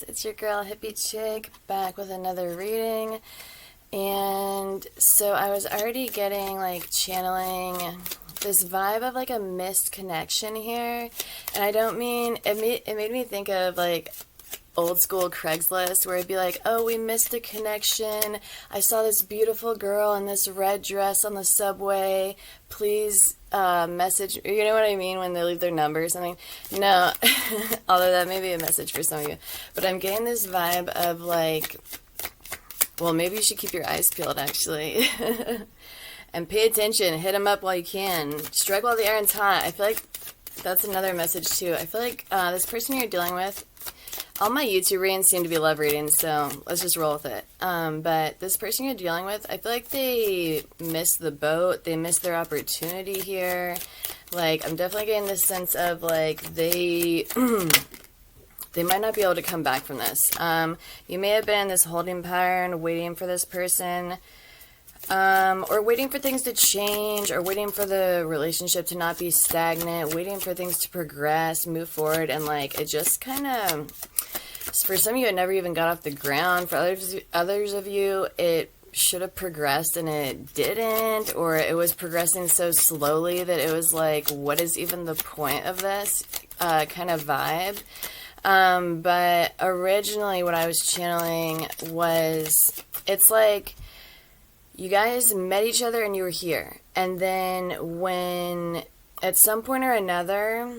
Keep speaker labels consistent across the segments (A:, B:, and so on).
A: It's your girl Hippie Chick back with another reading. And so I was already getting like channeling this vibe of like a missed connection here. And I don't mean it made me think of like old school Craigslist where it'd be like, oh, we missed a connection. I saw this beautiful girl in this red dress on the subway. Please message, you know what I mean, when they leave their number or something. No, although that may be a message for some of you. But I'm getting this vibe of like, well, maybe you should keep your eyes peeled actually. And pay attention. Hit them up while you can. Strike while the iron's hot. I feel like that's another message too. I feel like this person you're dealing with, all my YouTube readings seem to be love readings, so let's just roll with it. But this person you're dealing with, I feel like they missed the boat. They missed their opportunity here. Like, I'm definitely getting this sense of, like, they might not be able to come back from this. You may have been in this holding pattern, waiting for this person, or waiting for things to change, or waiting for the relationship to not be stagnant, waiting for things to progress, move forward, and, like, it just kind of... For some of you, it never even got off the ground. For others of you, it should have progressed and it didn't, or it was progressing so slowly that it was like, what is even the point of this kind of vibe? But originally what I was channeling was, it's like you guys met each other and you were here. And then when, at some point or another...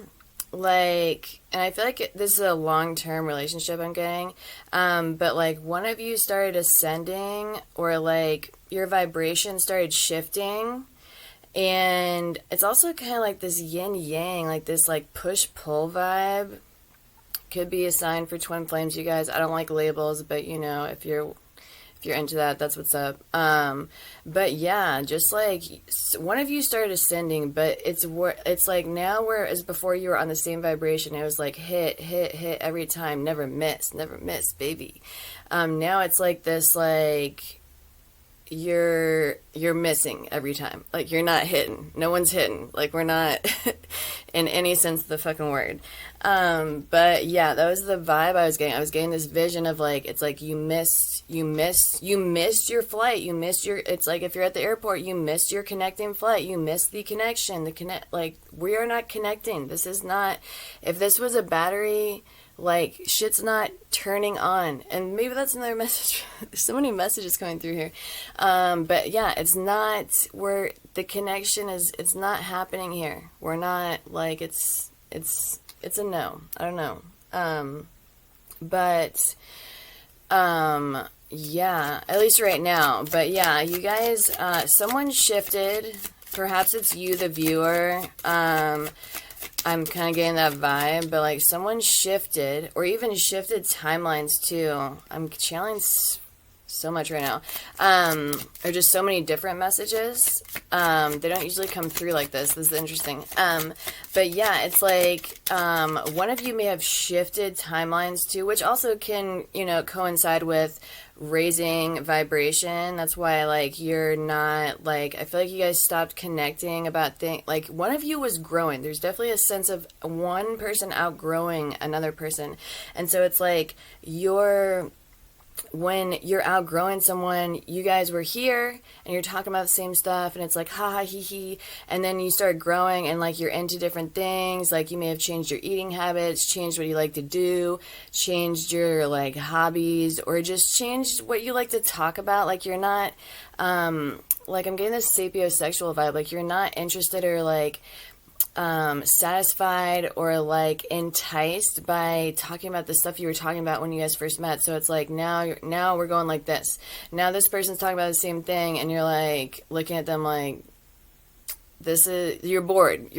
A: like, and I feel like this is a long-term relationship I'm getting, but like one of you started ascending, or like your vibration started shifting, and it's also kind of like this yin-yang, like this like push-pull vibe. Could be a sign for twin flames, you guys. I don't like labels, but you know, if you're into that, that's what's up. But yeah, just like one of you started ascending, but it's like now, whereas before you were on the same vibration, it was like hit every time, never miss, baby. Now it's like this, like you're missing every time. Like you're not hitting. No one's hitting. Like we're not in any sense of the fucking word. But yeah, that was the vibe I was getting. I was getting this vision of like, it's like you missed your flight. It's like if you're at the airport, you missed your connecting flight. You missed the connection, like we are not connecting. This is not, if this was a battery, like shit's not turning on. And maybe that's another message. There's so many messages coming through here. But yeah, it's not where the connection is. It's not happening here. We're not like, it's a no. I don't know. But yeah, at least right now. But yeah, you guys, someone shifted. Perhaps it's you, the viewer. I'm kind of getting that vibe, but like someone shifted, or even shifted timelines too. I'm channeling so much right now. Or just so many different messages. They don't usually come through like this. This is interesting. But yeah, it's like one of you may have shifted timelines too, which also can, you know, coincide with raising vibration. That's why, like, you're not, like, I feel like you guys stopped connecting about things. Like, one of you was growing. There's definitely a sense of one person outgrowing another person. And so it's like when you're outgrowing someone, you guys were here and you're talking about the same stuff, and it's like ha ha he he, and then you start growing and like you're into different things. Like you may have changed your eating habits, changed what you like to do, changed your like hobbies, or just changed what you like to talk about. Like you're not like, I'm getting this sapiosexual vibe. Like you're not interested or like satisfied or like enticed by talking about the stuff you were talking about when you guys first met. So it's like now we're going like this. Now this person's talking about the same thing, and you're like looking at them like, you're bored.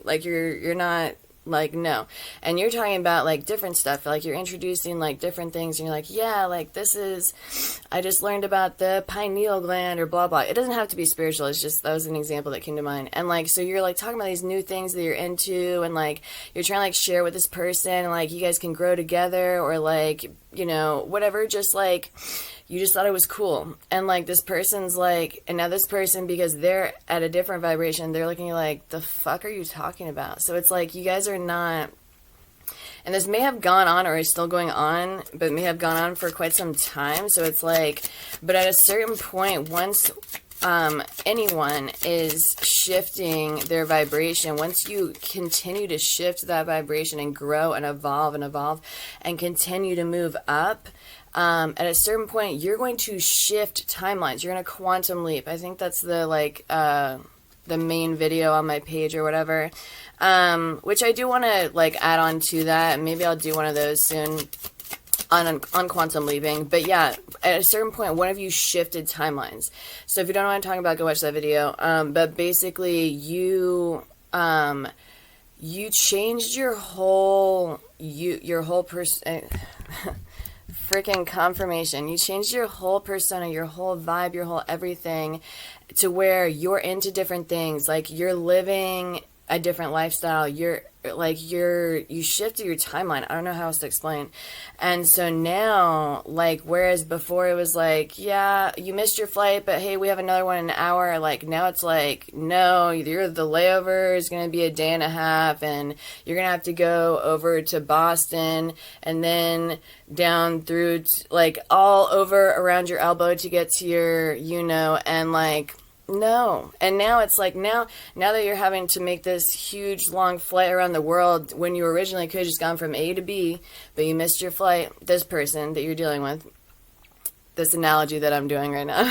A: Like you're not, like, no. And you're talking about like different stuff, like you're introducing like different things, and you're like, yeah, like this is, I just learned about the pineal gland or blah blah. It doesn't have to be spiritual, it's just, that was an example that came to mind. And like, so you're like talking about these new things that you're into, and like you're trying to like share with this person, and like you guys can grow together, or like, you know, whatever, just like you just thought it was cool. And like this person's like, and now this person, because they're at a different vibration, they're looking like, the fuck are you talking about? So it's like you guys are not, and this may have gone on or is still going on, but may have gone on for quite some time. So it's like, but at a certain point, once anyone is shifting their vibration, once you continue to shift that vibration and grow and evolve and continue to move up, at a certain point, you're going to shift timelines. You're going to quantum leap. I think that's the, like, the main video on my page or whatever, which I do want to, like, add on to that. Maybe I'll do one of those soon on quantum leaping. But yeah, at a certain point, one of you shifted timelines. So if you don't know what I'm talking about, go watch that video. But basically, you changed your whole person. Freaking confirmation. You changed your whole persona, your whole vibe, your whole everything, to where you're into different things. Like, you're living a different lifestyle. You shifted your timeline. I don't know how else to explain. And so now, like, whereas before it was like, yeah, you missed your flight, but hey, we have another one in an hour. Like, now it's like, no, the layover is going to be a day and a half, and you're going to have to go over to Boston and then down through, like, all over around your elbow to get to your, and like, no. And now it's like, now that you're having to make this huge long flight around the world, when you originally could have just gone from A to B, but you missed your flight, this person that you're dealing with, this analogy that I'm doing right now,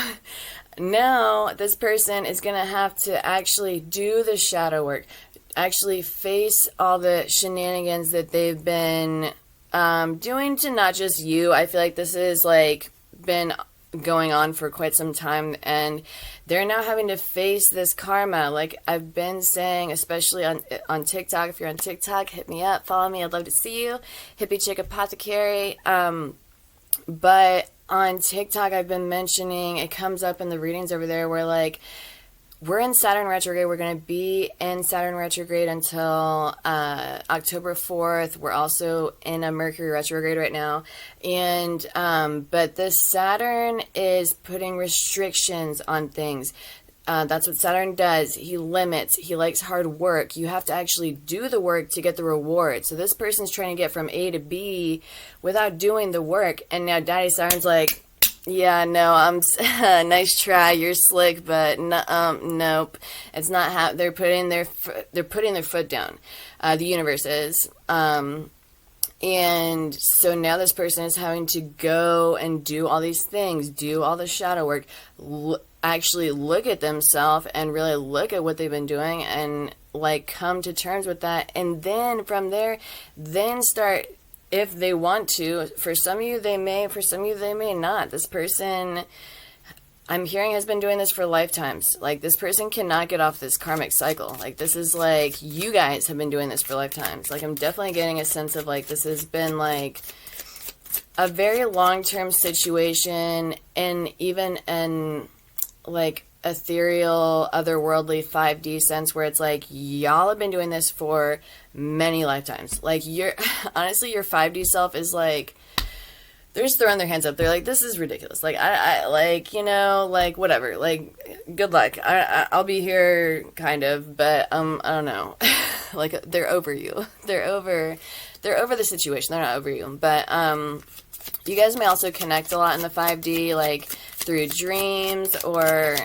A: now this person is going to have to actually do the shadow work, actually face all the shenanigans that they've been doing to not just you. I feel like this is, like, been going on for quite some time, and they're now having to face this karma. Like I've been saying, especially on TikTok. If you're on TikTok, hit me up, follow me, I'd love to see you. Hippie Chick Apothecary. But on TikTok, I've been mentioning, it comes up in the readings over there, where, like, we're in Saturn retrograde. We're going to be in Saturn retrograde until October 4th. We're also in a Mercury retrograde right now. And but this Saturn is putting restrictions on things. That's what Saturn does. He limits. He likes hard work. You have to actually do the work to get the reward. So this person's trying to get from A to B without doing the work. And now Daddy Saturn's like, yeah, no, nice try, you're slick, but nope, it's not they're putting their foot down. The universe is, and so now this person is having to go and do all these things, do all the shadow work, actually look at themselves and really look at what they've been doing and, like, come to terms with that, and then from there, then start. If they want to. For some of you, they may. For some of you, they may not. This person, I'm hearing, has been doing this for lifetimes. Like, this person cannot get off this karmic cycle. Like, this is, like, you guys have been doing this for lifetimes. Like, I'm definitely getting a sense of, like, this has been, like, a very long-term situation, and even in, like, ethereal, otherworldly 5D sense, where it's like, y'all have been doing this for many lifetimes. Like, honestly, your 5D self is like, they're just throwing their hands up. They're like, this is ridiculous. Like, I like, like, whatever. Like, good luck. I'll be here, kind of, but, I don't know. Like, they're over you. They're over the situation. They're not over you. But, you guys may also connect a lot in the 5D, like, through dreams or,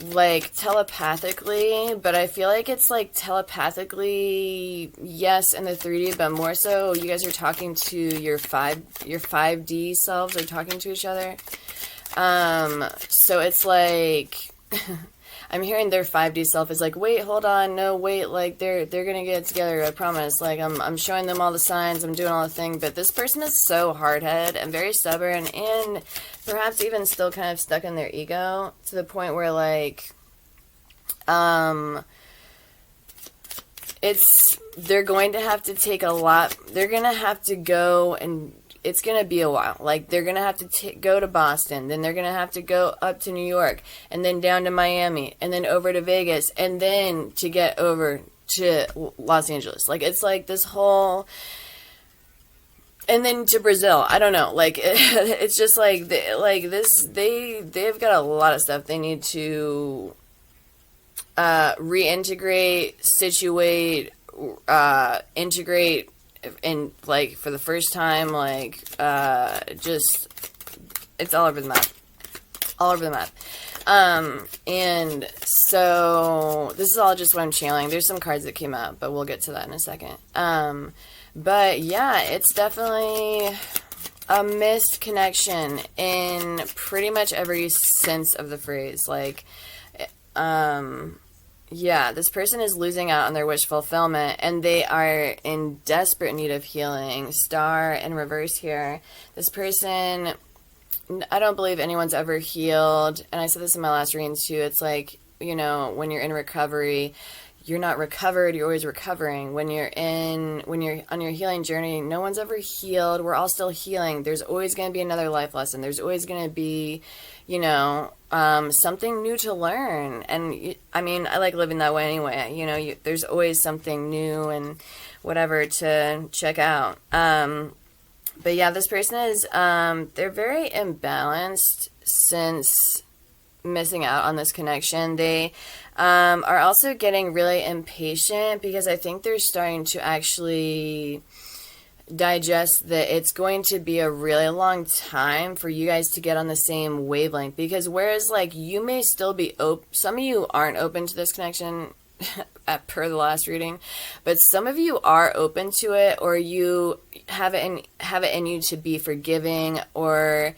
A: like, telepathically, but I feel like it's, like, telepathically, yes, in the 3D, but more so you guys are talking to your 5D selves are talking to each other. So it's like, I'm hearing their 5D self is like, wait, hold on, no, wait, like, they're gonna get it together, I promise. Like, I'm showing them all the signs, I'm doing all the thing, but this person is so hard-headed and very stubborn, and perhaps even still kind of stuck in their ego, to the point where, like, they're going to have to take a lot, they're gonna have to go and it's going to be a while. Like, they're going to have to go to Boston, then they're going to have to go up to New York, and then down to Miami, and then over to Vegas, and then to get over to Los Angeles. Like, it's like this whole, and then to Brazil. I don't know. Like, it's just like, they've got a lot of stuff they need to reintegrate, situate, integrate in, like, for the first time, like, just, it's all over the map. All over the map. And so this is all just what I'm channeling. There's some cards that came out, but we'll get to that in a second. But yeah, it's definitely a missed connection in pretty much every sense of the phrase. Like, yeah, this person is losing out on their wish fulfillment, and they are in desperate need of healing. Star in reverse here. This person, I don't believe anyone's ever healed, and I said this in my last reading too. It's like, you know, when you're in recovery, you're not recovered, you're always recovering. When you're on your healing journey, no one's ever healed. We're all still healing. There's always going to be another life lesson. There's always going to be, you know, something new to learn. And I mean, I like living that way anyway. You know, there's always something new and whatever to check out. But yeah, this person is, they're very imbalanced since missing out on this connection. They are also getting really impatient because I think they're starting to actually digest that it's going to be a really long time for you guys to get on the same wavelength. Because whereas, like, you may still be open, some of you aren't open to this connection per the last reading, but some of you are open to it, or you have it in you to be forgiving, or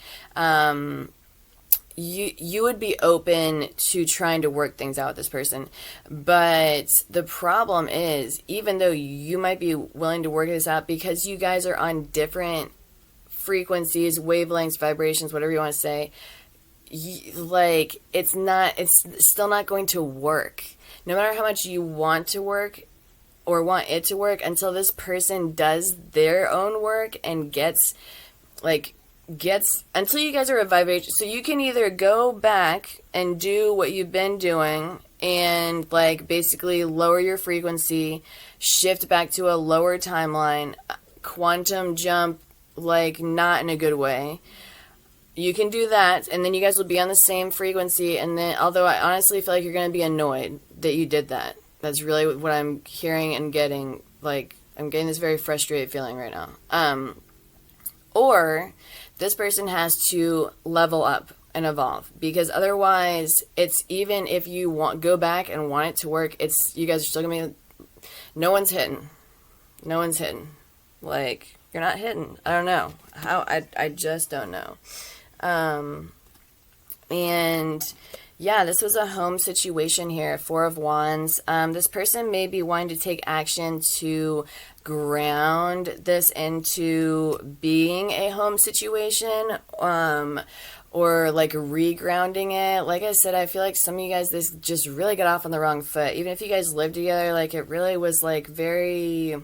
A: you would be open to trying to work things out with this person. But the problem is, even though you might be willing to work this out, because you guys are on different frequencies, wavelengths, vibrations, whatever you want to say, like, it's still not going to work. No matter how much you want to work or want it to work, until this person does their own work and gets until you guys are a vibration. So you can either go back and do what you've been doing and, like, basically lower your frequency, shift back to a lower timeline, quantum jump, like, not in a good way. You can do that, and then you guys will be on the same frequency, and then, although I honestly feel like you're going to be annoyed that you did that. That's really what I'm hearing and getting. Like, I'm getting this very frustrated feeling right now. Or this person has to level up and evolve, because otherwise, it's, even if you go back and want it to work, it's, you guys are still gonna be, no one's hitting. Like, you're not hitting. I don't know how. I just don't know. And yeah, this was a home situation here. 4 of Wands. This person may be wanting to take action to ground this into being a home situation, or like regrounding it. Like I said, I feel like some of you guys, this just really got off on the wrong foot. Even if you guys lived together, like, it really was like very,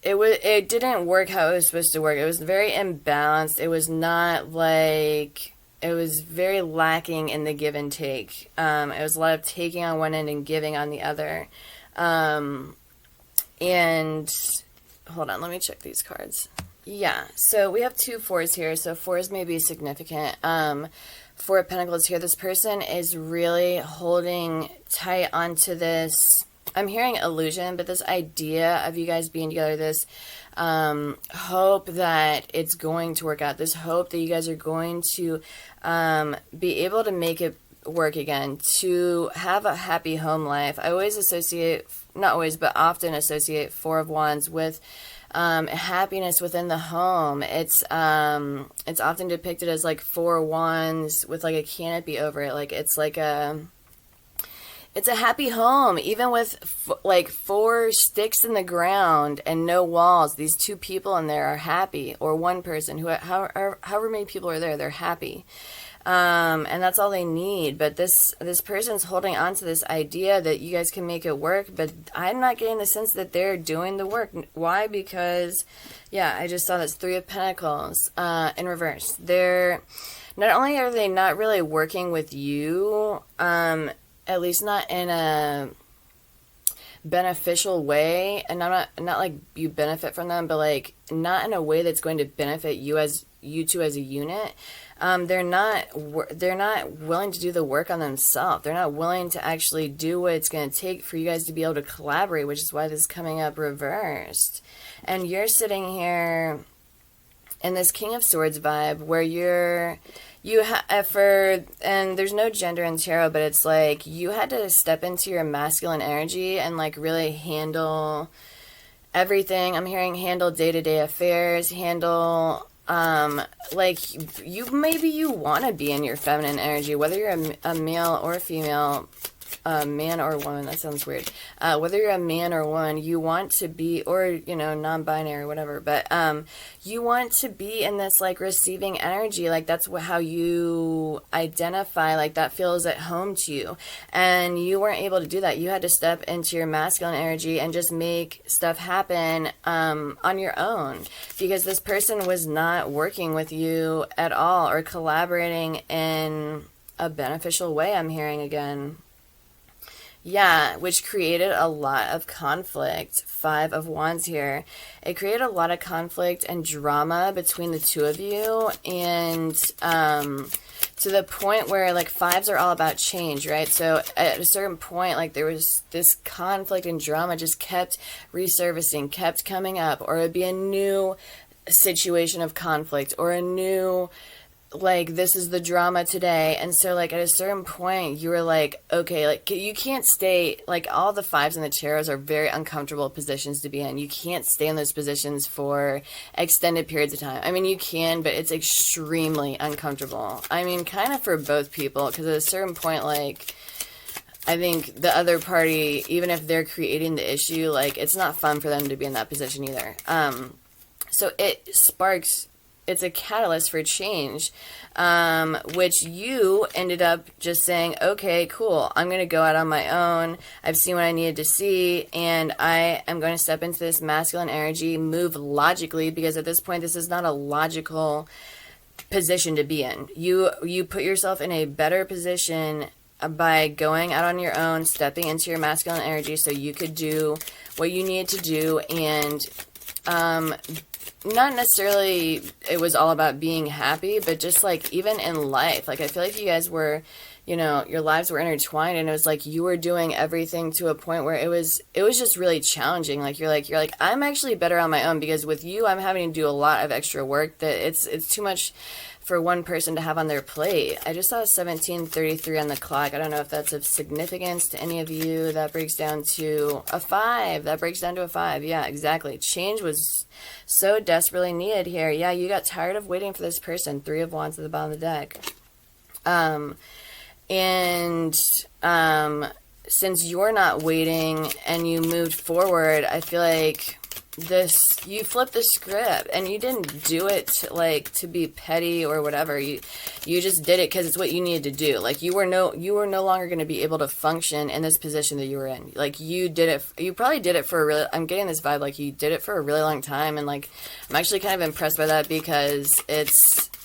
A: it didn't work how it was supposed to work. It was very imbalanced. It was not like, it was very lacking in the give and take. It was a lot of taking on one end and giving on the other. And hold on, let me check these cards. Yeah, so we have 2 4s here, so 4s may be significant. 4 of Pentacles here. This person is really holding tight onto this, I'm hearing illusion, but this idea of you guys being together, this hope that it's going to work out, this hope that you guys are going to be able to make it work again, to have a happy home life. I always associate, not always, but often associate 4 of Wands with happiness within the home. It's often depicted as like 4 wands with like a canopy over it. Like, it's like it's a happy home, even with like 4 sticks in the ground and no walls. These 2 people in there are happy, or one person, however many people are there, they're happy. And that's all they need. But this person's holding on to this idea that you guys can make it work, but I'm not getting the sense that they're doing the work. Why? Because, yeah, I just saw this 3 of Pentacles in reverse. They're, not only are they not really working with you, at least not in a beneficial way, and not like you benefit from them, but like not in a way that's going to benefit you two as a unit. They're not willing to do the work on themselves. They're not willing to actually do what it's going to take for you guys to be able to collaborate, which is why this is coming up reversed. And you're sitting here in this King of Swords vibe where and there's no gender in tarot, but it's like you had to step into your masculine energy and like really handle everything. I'm hearing handle day-to-day affairs, handle like you want to be in your feminine energy, whether you're a male or a female, man or woman. That sounds weird. Whether you're a man or woman, you want to be, or non-binary, whatever. But you want to be in this like receiving energy. Like that's how you identify. Like that feels at home to you, and you weren't able to do that. You had to step into your masculine energy and just make stuff happen on your own, because this person was not working with you at all or collaborating in a beneficial way. I'm hearing again. Yeah, which created a lot of conflict. 5 of Wands here. It created a lot of conflict and drama between the two of you, and to the point where like 5s are all about change, right? So at a certain point, like there was this conflict and drama just kept resurfacing, kept coming up, or it'd be a new situation of conflict or a new, like, this is the drama today. And so like at a certain point you were like, okay, like you can't stay, like all the 5s and the tarots are very uncomfortable positions to be in. You can't stay in those positions for extended periods of time. I mean, you can, but it's extremely uncomfortable. I mean, kind of for both people, because at a certain point, like, I think the other party, even if they're creating the issue, like it's not fun for them to be in that position either. So it's a catalyst for change, which you ended up just saying, okay, cool, I'm going to go out on my own. I've seen what I needed to see, and I am going to step into this masculine energy, move logically, because at this point, this is not a logical position to be in. You put yourself in a better position by going out on your own, stepping into your masculine energy so you could do what you needed to do, and not necessarily it was all about being happy, but just like even in life, like I feel like you guys were, your lives were intertwined, and it was like you were doing everything to a point where it was just really challenging. Like you're like I'm actually better on my own, because with you I'm having to do a lot of extra work that it's too much for one person to have on their plate. I just saw 17:33 on the clock. I don't know if that's of significance to any of you. That breaks down to a 5. Yeah, exactly. Change was so desperately needed here. Yeah, you got tired of waiting for this person. 3 of Wands at the bottom of the deck. Since you're not waiting and you moved forward, I feel like you flipped the script, and you didn't do it to be petty or whatever. You just did it because it's what you needed to do. Like you were no longer going to be able to function in this position that you were in. Like you did it. You probably did it for a really. I'm getting this vibe like you did it for a really long time, and like I'm actually kind of impressed by that, because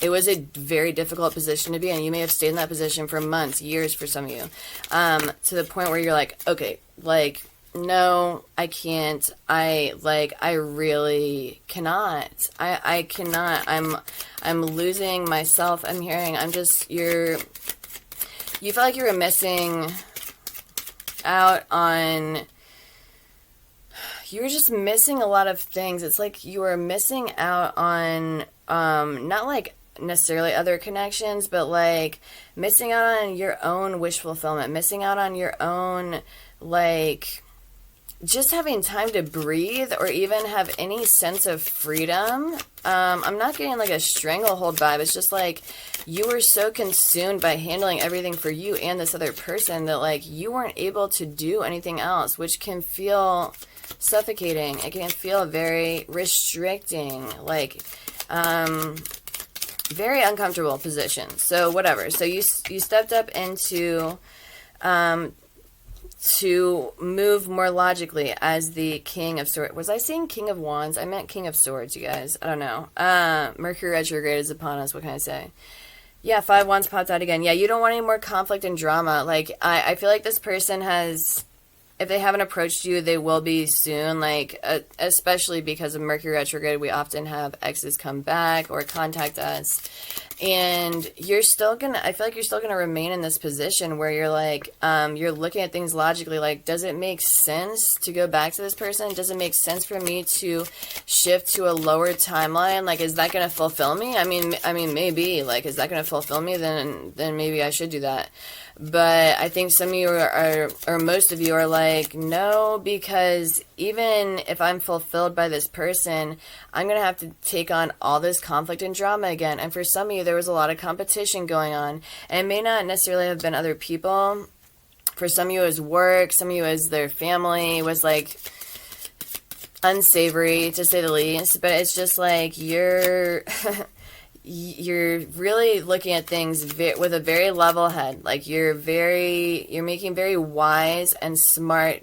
A: it was a very difficult position to be in. You may have stayed in that position for months, years for some of you, to the point where you're like, okay, like, no, I can't. I really cannot. I cannot. I'm losing myself. I'm hearing. You feel like you were missing out on. You were just missing a lot of things. It's like you were missing out on, not like necessarily other connections, but like missing out on your own wish fulfillment, missing out on your own, like, just having time to breathe or even have any sense of freedom. I'm not getting like a stranglehold vibe. It's just like you were so consumed by handling everything for you and this other person that like you weren't able to do anything else, which can feel suffocating. It can feel very restricting, like very uncomfortable position. So whatever. So you stepped up into to move more logically as the King of Swords. Was I saying King of Wands? I meant King of Swords, you guys. I don't know. Mercury retrograde is upon us. What can I say? Yeah, 5 Wands popped out again. Yeah, you don't want any more conflict and drama. Like, I feel like this person has if they haven't approached you, they will be soon, like, especially because of Mercury retrograde, we often have exes come back or contact us. And you're still gonna, I feel like you're still gonna remain in this position where you're like, you're looking at things logically, like, does it make sense to go back to this person? Does it make sense for me to shift to a lower timeline? Like, is that gonna fulfill me? I mean, maybe, like, is that gonna fulfill me? Then maybe I should do that. But I think some of you are, or most of you are like, no, because even if I'm fulfilled by this person, I'm going to have to take on all this conflict and drama again. And for some of you, there was a lot of competition going on. And it may not necessarily have been other people. For some of you, it was work. Some of you, it was their family. It was like unsavory, to say the least. But it's just like you're really looking at things with a very level head. Like you're making very wise and smart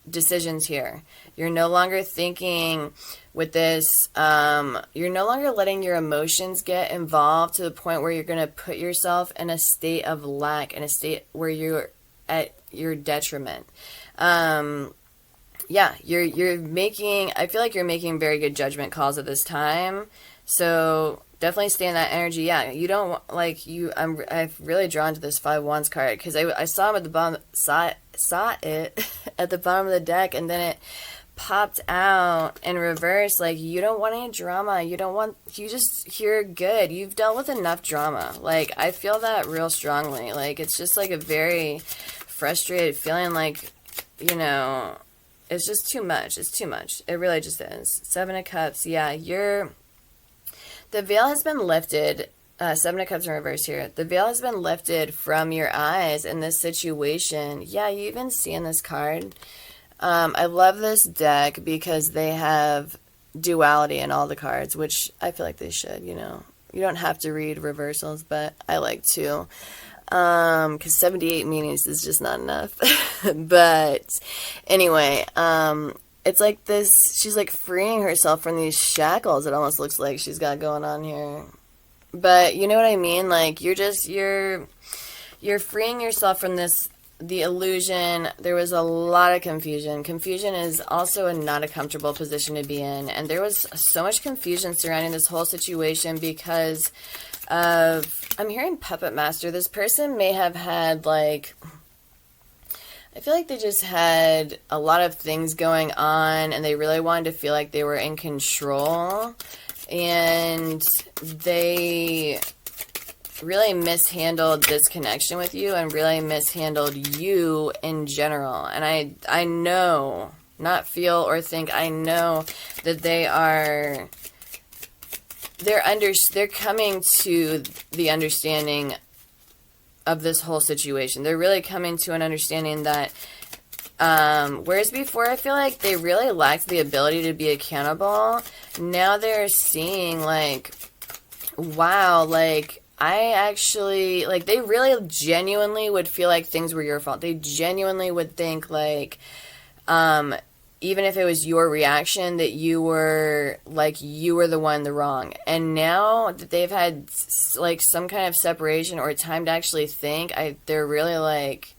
A: decisions here. You're no longer thinking with this, you're no longer letting your emotions get involved to the point where you're going to put yourself in a state of lack, in a state where you're at your detriment. You're making, I feel like you're making very good judgment calls at this time. So definitely stay in that energy. Yeah, you don't, like, I've really drawn to this 5 Wands card because I saw him at the bottom, saw it at the bottom of the deck, and then it popped out in reverse. Like, you don't want any drama. You're good. You've dealt with enough drama. Like, I feel that real strongly. Like, it's just like a very frustrated feeling, like, you know, it's just too much. It's too much. It really just is. 7 of Cups. Yeah, the veil has been lifted. 7 of Cups in reverse here. The veil has been lifted from your eyes in this situation. Yeah, you even see in this card. I love this deck because they have duality in all the cards, which I feel like they should, you know. You don't have to read reversals, but I like to. Because 78 meanings is just not enough. But anyway, it's like this, she's like freeing herself from these shackles, it almost looks like she's got going on here. But you know what I mean? Like, you're freeing yourself from the illusion. There was a lot of confusion. Confusion is also not a comfortable position to be in. And there was so much confusion surrounding this whole situation because of, I'm hearing Puppet Master. This person may have had, like, I feel like they just had a lot of things going on and they really wanted to feel like they were in control. And they really mishandled this connection with you and really mishandled you in general. And I know, not feel or think, I know that they're coming to the understanding of this whole situation. They're really coming to an understanding that whereas before I feel like they really lacked the ability to be accountable, now they're seeing, like, wow, like, I actually, like, they really genuinely would feel like things were your fault. They genuinely would think, like, even if it was your reaction, that you were the one in the wrong. And now that they've had, like, some kind of separation or time to actually think, they're really, like,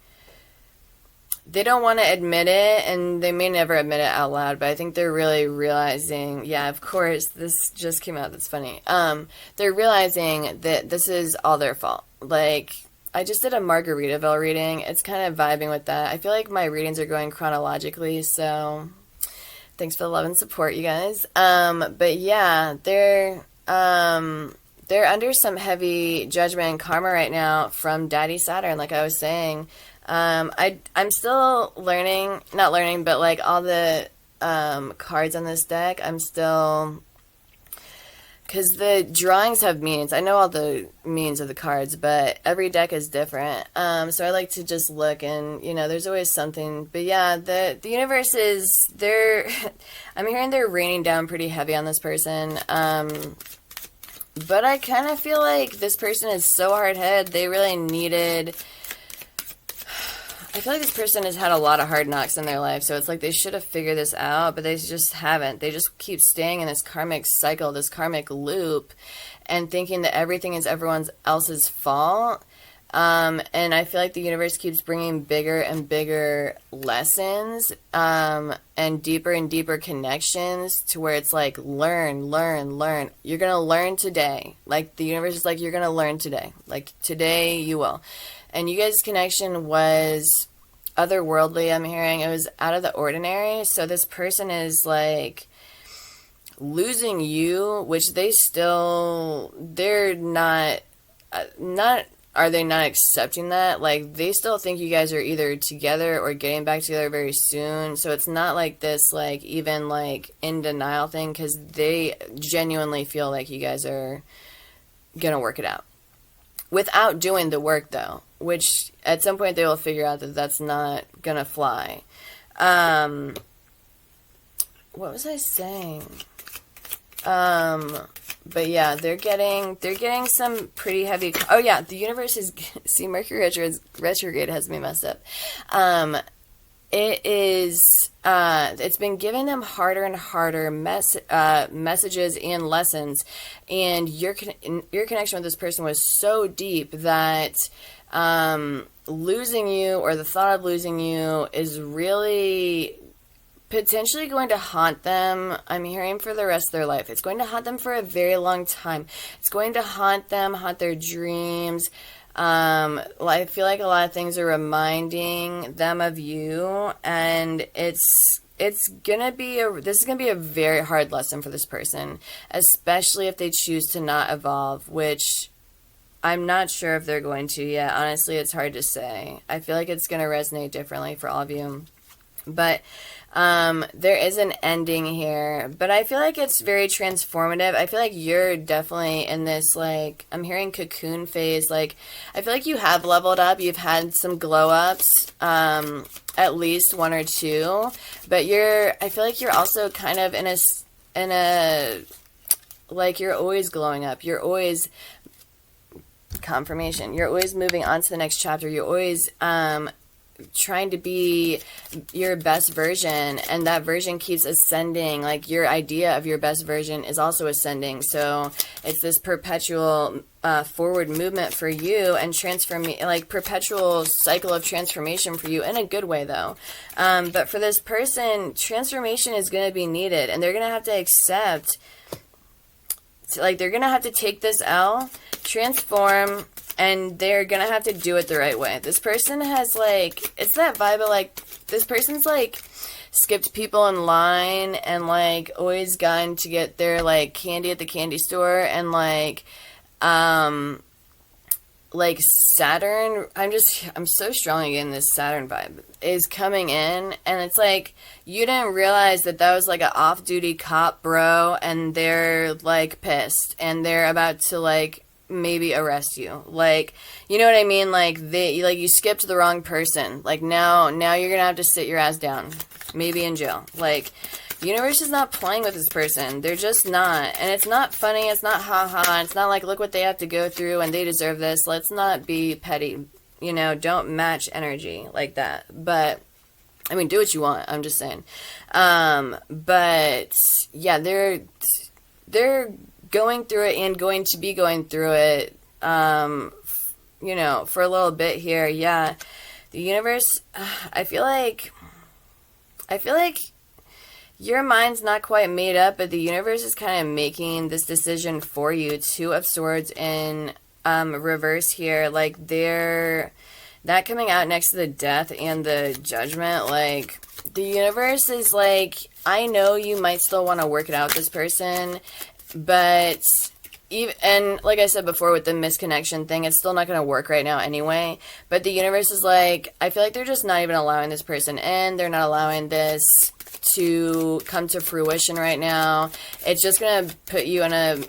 A: they don't want to admit it, and they may never admit it out loud, but I think they're really realizing, yeah, of course, this just came out, that's funny. They're realizing that this is all their fault. Like, I just did a Margaritaville reading. It's kind of vibing with that. I feel like my readings are going chronologically, so thanks for the love and support, you guys. But yeah, they're under some heavy judgment and karma right now from Daddy Saturn, like I was saying. I'm still learning, not learning, but like all the cards on this deck, I'm still, because the drawings have meanings. I know all the meanings of the cards, but every deck is different. So I like to just look and, you know, there's always something. But yeah, the universe is, I'm hearing they're raining down pretty heavy on this person. But I kind of feel like this person is so hard-headed, they really needed, I feel like this person has had a lot of hard knocks in their life, so it's like they should have figured this out, but they just haven't. They just keep staying in this karmic cycle, this karmic loop, and thinking that everything is everyone else's fault. And I feel like the universe keeps bringing bigger and bigger lessons, and deeper connections to where it's like, learn. You're going to learn today. Like, the universe is like, you're going to learn today. Like, today you will. And you guys' connection was otherworldly, I'm hearing. It was out of the ordinary. So this person is like losing you, which they're not are they not accepting that? Like, they still think you guys are either together or getting back together very soon. So it's not like this, like, even, like, in denial thing, because they genuinely feel like you guys are going to work it out. Without doing the work, though, which at some point they will figure out that that's not going to fly. What was I saying? But yeah, they're getting some pretty heavy. Oh yeah, the universe is. See, Mercury retrograde has me messed up. It is. It's been giving them harder and harder messages and lessons, and your connection with this person was so deep that losing you, or the thought of losing you, is really potentially going to haunt them. I'm hearing for the rest of their life. It's going to haunt them for a very long time. It's going to haunt them, haunt their dreams. I feel like a lot of things are reminding them of you, and this is gonna be a very hard lesson for this person, especially if they choose to not evolve, which I'm not sure if they're going to yet. Honestly, it's hard to say. I feel like it's going to resonate differently for all of you. But there is an ending here, but I feel like it's very transformative. I feel like you're definitely in this, like, I'm hearing cocoon phase. Like, I feel like you have leveled up. You've had some glow ups, at least one or two, but I feel like you're also kind of in a, like, you're always glowing up. You're always confirmation. You're always moving on to the next chapter. You're always, trying to be your best version, and that version keeps ascending. Like, your idea of your best version is also ascending, so it's this perpetual forward movement for you, and perpetual cycle of transformation for you, in a good way though. But for this person, transformation is going to be needed, and they're going to have to accept, like, they're going to have to take this L, transform, and they're gonna have to do it the right way. This person has, like, it's that vibe of, like, this person's, like, skipped people in line, and, like, always gone to get their, like, candy at the candy store, and, like Saturn, I'm so strongly getting this Saturn vibe, is coming in, and it's like, you didn't realize that was, like, an off-duty cop bro, and they're, like, pissed, and they're about to, like, maybe arrest you. Like, you know what I mean? Like, you skipped the wrong person. Like, now you're gonna have to sit your ass down, maybe in jail. Like, the universe is not playing with this person. They're just not. And it's not funny. It's not ha-ha. It's not like, look what they have to go through and they deserve this. Let's not be petty. You know, don't match energy like that. But, I mean, do what you want. I'm just saying. But, yeah, they're going through it, and going to be going through it, you know, for a little bit here. Yeah, the universe, I feel like your mind's not quite made up, but the universe is kind of making this decision for you. Two of Swords in reverse here. Like, that coming out next to the Death and the Judgment, like, the universe is like, I know you might still want to work it out with this person, but and like I said before with the misconnection thing, it's still not going to work right now anyway. But the universe is like, I feel like they're just not even allowing this person in. They're not allowing this to come to fruition right now. It's just going to put you in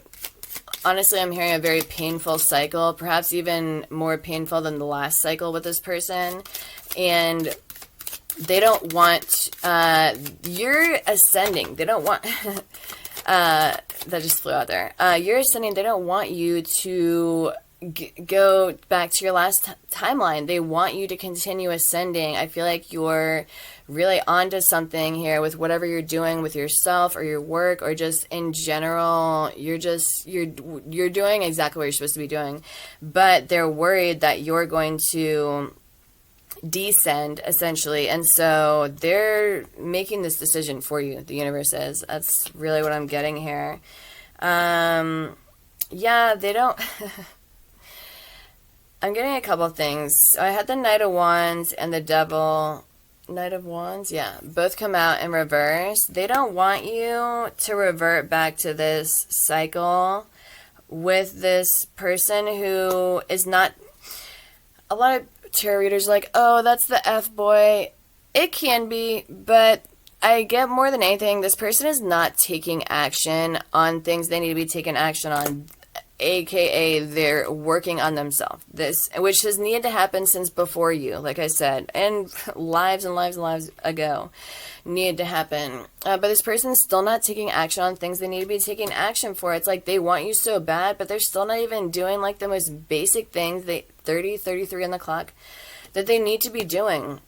A: honestly, I'm hearing a very painful cycle, perhaps even more painful than the last cycle with this person. And they don't want, you're ascending. They don't want... that just flew out there. You're ascending. They don't want you to go back to your last timeline. They want you to continue ascending. I feel like you're really onto something here with whatever you're doing with yourself or your work or just in general. You're doing exactly what you're supposed to be doing, but they're worried that you're going to descend essentially, and so they're making this decision for you. The universe is. That's really what I'm getting here. Yeah, they don't. I'm getting a couple things. I had the Knight of Wands and the Devil. Knight of Wands, yeah, both come out in reverse. They don't want you to revert back to this cycle with this person who is not. A lot of tarot readers are like, oh, that's the F-boy. It can be, but I get more than anything, this person is not taking action on things they need to be taking action on. AKA they're working on themselves. This, which has needed to happen since before you, like I said, and lives and lives and lives ago, needed to happen. But this person's still not taking action on things they need to be taking action for. It's like they want you so bad, but they're still not even doing like the most basic things, 33 on the clock, that they need to be doing.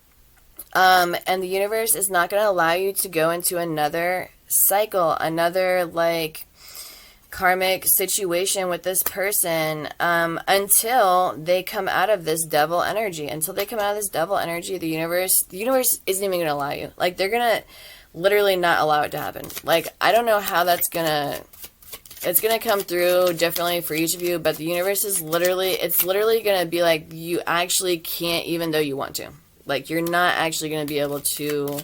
A: And the universe is not going to allow you to go into another cycle, another like karmic situation with this person until they come out of this devil energy. Until they come out of this devil energy, the universe isn't even going to allow you. Like, they're going to literally not allow it to happen. Like, I don't know how that's going to... It's going to come through differently for each of you, but the universe is literally going to be like, you actually can't even though you want to. Like, you're not actually going to be able to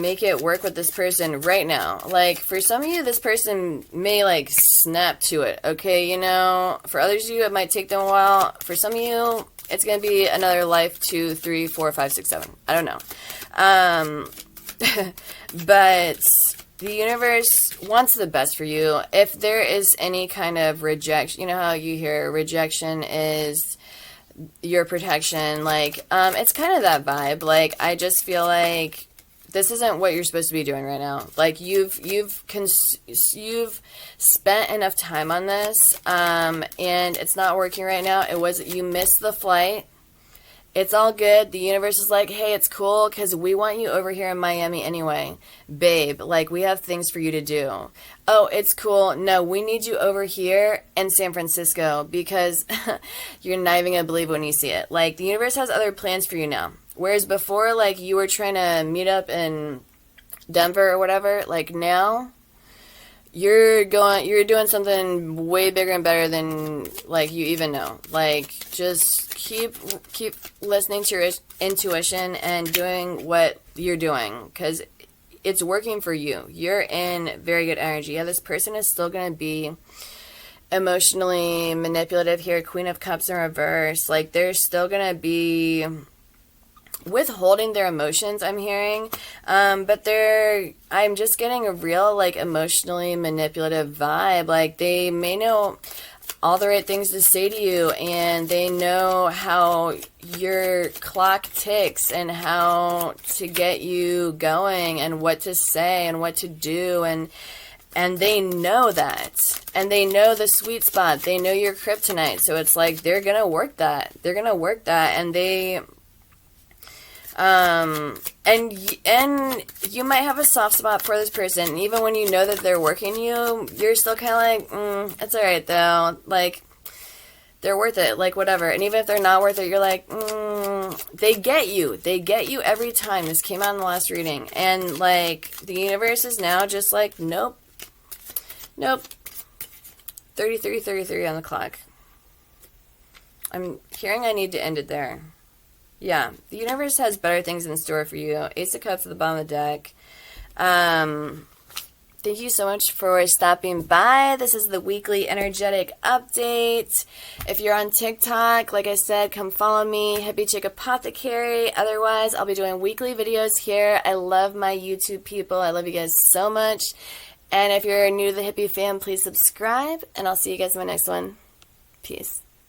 A: make it work with this person right now. Like, for some of you, this person may, like, snap to it, okay? You know, for others of you, it might take them a while. For some of you, it's going to be another life, 2, 3, 4, 5, 6, 7. I don't know. But the universe wants the best for you. If there is any kind of rejection, you know how you hear rejection is your protection, like, it's kind of that vibe. Like, I just feel like this isn't what you're supposed to be doing right now. Like, you've spent enough time on this, and it's not working right now. You missed the flight. It's all good. The universe is like, hey, it's cool because we want you over here in Miami anyway. Babe, like, we have things for you to do. Oh, it's cool. No, we need you over here in San Francisco because you're not even going to believe when you see it. Like, the universe has other plans for you now. Whereas before, like, you were trying to meet up in Denver or whatever, like, now you're doing something way bigger and better than, like, you even know. Like, just keep listening to your intuition and doing what you're doing because it's working for you. You're in very good energy. Yeah, this person is still going to be emotionally manipulative here. Queen of Cups in reverse. Like, they're still going to be withholding their emotions, I'm hearing, but I'm just getting a real, like, emotionally manipulative vibe. Like, they may know all the right things to say to you, and they know how your clock ticks and how to get you going and what to say and what to do, and they know that, and they know the sweet spot, they know your kryptonite, so it's like they're gonna work that, and they and you might have a soft spot for this person, and even when you know that they're working you, you're still kind of like, it's alright though, like, they're worth it, like, whatever, and even if they're not worth it, you're like, they get you every time. This came out in the last reading, and, like, the universe is now just like, nope, 33 on the clock. I'm hearing I need to end it there. Yeah, the universe has better things in store for you. Ace of Cups at the bottom of the deck. Thank you so much for stopping by. This is the weekly energetic update. If you're on TikTok, like I said, come follow me, Hippie Chick Apothecary. Otherwise, I'll be doing weekly videos here. I love my YouTube people. I love you guys so much. And if you're new to the Hippie fam, please subscribe. And I'll see you guys in my next one. Peace.